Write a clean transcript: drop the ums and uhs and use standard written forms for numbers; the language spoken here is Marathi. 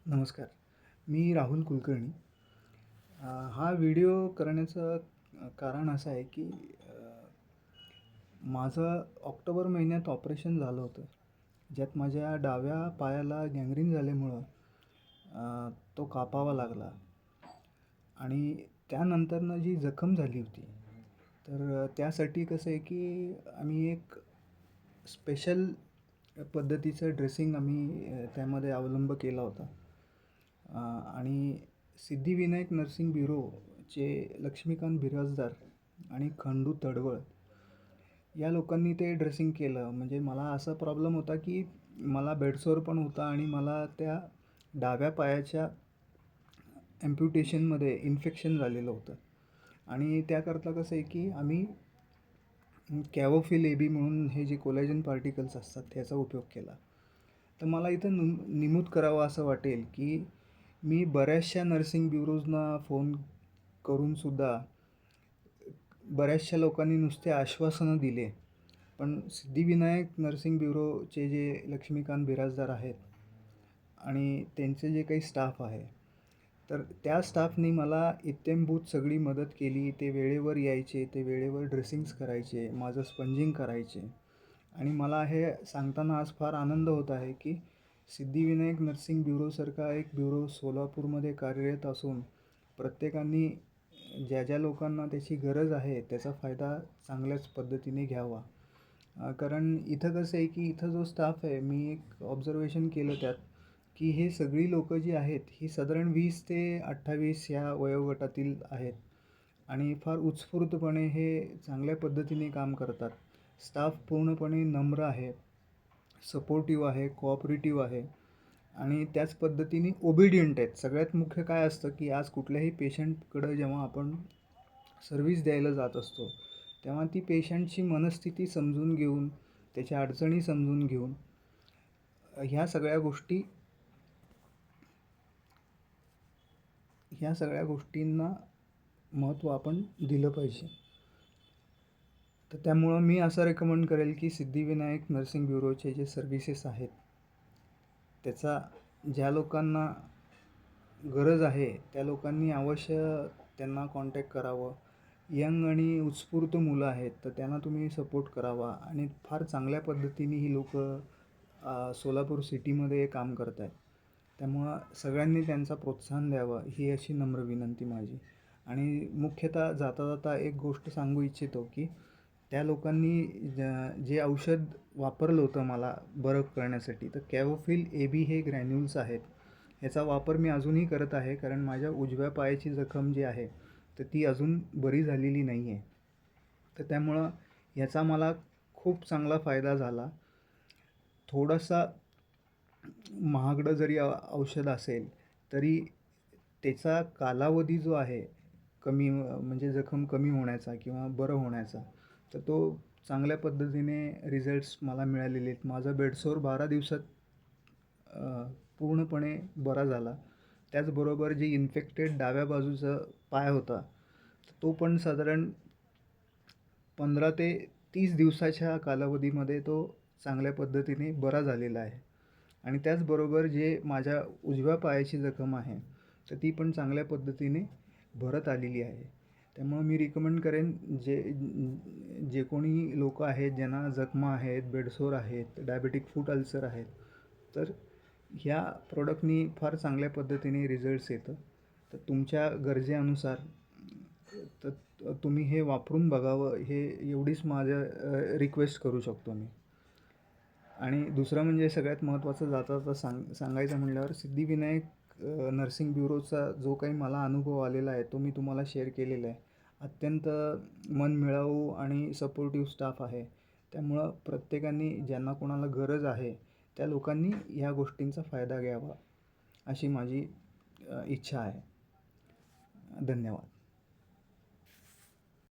नमस्कार. मी राहुल कुलकर्णी. हा व्हिडिओ करण्याचं कारण असं आहे की माझं ऑक्टोबर महिन्यात ऑपरेशन झालं होतं. ज्यात माझ्या डाव्या पायाला गँग्रीन झाल्यामुळं तो कापावा लागला आणि त्यानंतरनं जी जखम झाली होती, तर त्यासाठी कसं आहे की आम्ही एक स्पेशल पद्धतीचं ड्रेसिंग त्यामध्ये अवलंब केला होता. आणि सिद्धिविनायक नर्सिंग ब्युरोचे लक्ष्मीकांत बिराजदार आणि खंडू तडवळ या लोकांनी ते ड्रेसिंग केलं. म्हणजे मला असा प्रॉब्लेम होता की मला बेडसोर पण होता आणि मला त्या डाव्या पायाच्या ॲम्प्युटेशनमध्ये इन्फेक्शन झालेलं होतं. आणि त्याकरता कसं आहे की आम्ही कॅवोफिल AB म्हणून हे जे कोलॅजन पार्टिकल्स असतात त्याचा उपयोग केला. तर मला इथं नमूद करावं असं वाटेल की मी बऱ्याचशा नर्सिंग ब्युरोजना फोन करूनसुद्धा बऱ्याचशा लोकांनी नुसते आश्वासनं दिले. पण सिद्धिविनायक नर्सिंग ब्युरोचे जे लक्ष्मीकांत बिराजदार आहेत आणि त्यांचे जे काही स्टाफ आहे, तर त्या स्टाफनी मला इत्थंभूत सगळी मदत केली. ते वेळेवर यायचे, ते वेळेवर ड्रेसिंग्स करायचे, माझं स्पंजिंग करायचे. आणि मला हे सांगताना आज फार आनंद होत आहे की सिद्धिविनायक नर्सिंग ब्युरोसारखा एक ब्युरो सोलापूरमध्ये कार्यरत असून प्रत्येकाने ज्या लोकांना त्याची गरज आहे त्याचा फायदा चांगल्याच पद्धतीने घ्यावा. कारण इथं कसं आहे की इथं जो स्टाफ आहे, मी एक ऑब्झर्वेशन केलं त्यात की हे सगळी लोकं जी आहेत ही साधारण 20 ते 28 या वयोगटातील आहेत आणि फार उत्स्फूर्तपणे हे चांगल्या पद्धतीने काम करतात. स्टाफ पूर्णपणे नम्र आहे, सपोर्टिव्ह आहे, कोऑपरेटिव्ह आहे आणि त्याच पद्धतीने ओबिडियंट आहेत. सगळ्यात मुख्य काय असतं की आज कुठल्याही पेशंटकडं जेव्हा आपण सर्व्हिस द्यायला जात असतो, तेव्हा ती पेशंटची मनस्थिती समजून घेऊन, त्याच्या अडचणी समजून घेऊन ह्या सगळ्या गोष्टींना महत्त्व आपण दिलं पाहिजे. तर त्यामुळं मी असं रेकमेंड करेल की सिद्धिविनायक नर्सिंग ब्युरोचे जे सर्व्हिसेस आहेत, त्याचा ज्या लोकांना गरज आहे त्या लोकांनी अवश्य त्यांना कॉन्टॅक्ट करावं. यंग आणि उत्स्फूर्त मुलं आहेत, तर त्यांना तुम्ही सपोर्ट करावा आणि फार चांगल्या पद्धतीने ही लोकं सोलापूर सिटीमध्ये काम करत आहेत. त्यामुळं सगळ्यांनी त्यांचा प्रोत्साहन द्यावं ही अशी नम्र विनंती माझी. आणि मुख्यतः जाता जाता एक गोष्ट सांगू इच्छितो की त्या लोकांनी जे औषध वापरलं होतं मला बरं करण्यासाठी, तर कॅवोफिल AB हे ग्रॅन्युल्स आहेत. ह्याचा वापर मी अजूनही करत आहे, कारण माझ्या उजव्या पायाची जखम जी आहे तर ती अजून बरी झालेली नाही आहे. तर त्यामुळं ह्याचा मला खूप चांगला फायदा झाला. थोडासा महागडं जरी औषध असेल तरी त्याचा कालावधी जो आहे कमी, म्हणजे जखम कमी होण्याचा किंवा बरं होण्याचा, तर तो चांगल्या पद्धतीने रिझल्ट्स मला मिळालेले आहेत. माझा बेडसोर 12 दिवसात पूर्णपणे बरा झाला. त्याचबरोबर जी इन्फेक्टेड डाव्या बाजूचा पाय होता, तो पण साधारण 15 ते 30 दिवसाच्या कालावधीमध्ये तो चांगल्या पद्धतीने बरा झालेला आहे. आणि त्याचबरोबर जे माझ्या उजव्या पायाची जखम आहे, तर ती पण चांगल्या पद्धतीने भरत आलेली आहे. त्यामुळं मी रिकमेंड करेन जे कोणी लोकं आहेत ज्यांना जखमा आहेत, बेडसोर आहेत, डायबेटिक फूट अल्सर आहेत, तर ह्या प्रॉडक्टनी फार चांगल्या पद्धतीने रिझल्ट्स येतं. तर तुमच्या गरजेनुसार तर तुम्ही हे वापरून बघावं, हे एवढीच माझं रिक्वेस्ट करू शकतो मी. आणि दुसरं म्हणजे सगळ्यात महत्त्वाचं जाता जाता सांगायचं म्हटल्यावर सिद्धिविनायक नर्सिंग ब्युरोचा जो काही मला अनुभव आलेला आहे तो मी तुम्हाला शेअर केलेला आहे. अत्यंत मनमिळावू आणि सपोर्टिव्ह स्टाफ आहे. त्यामुळं प्रत्येकाने ज्यांना कोणाला गरज आहे त्या लोकांनी ह्या गोष्टींचा फायदा घ्यावा अशी माझी इच्छा आहे. धन्यवाद.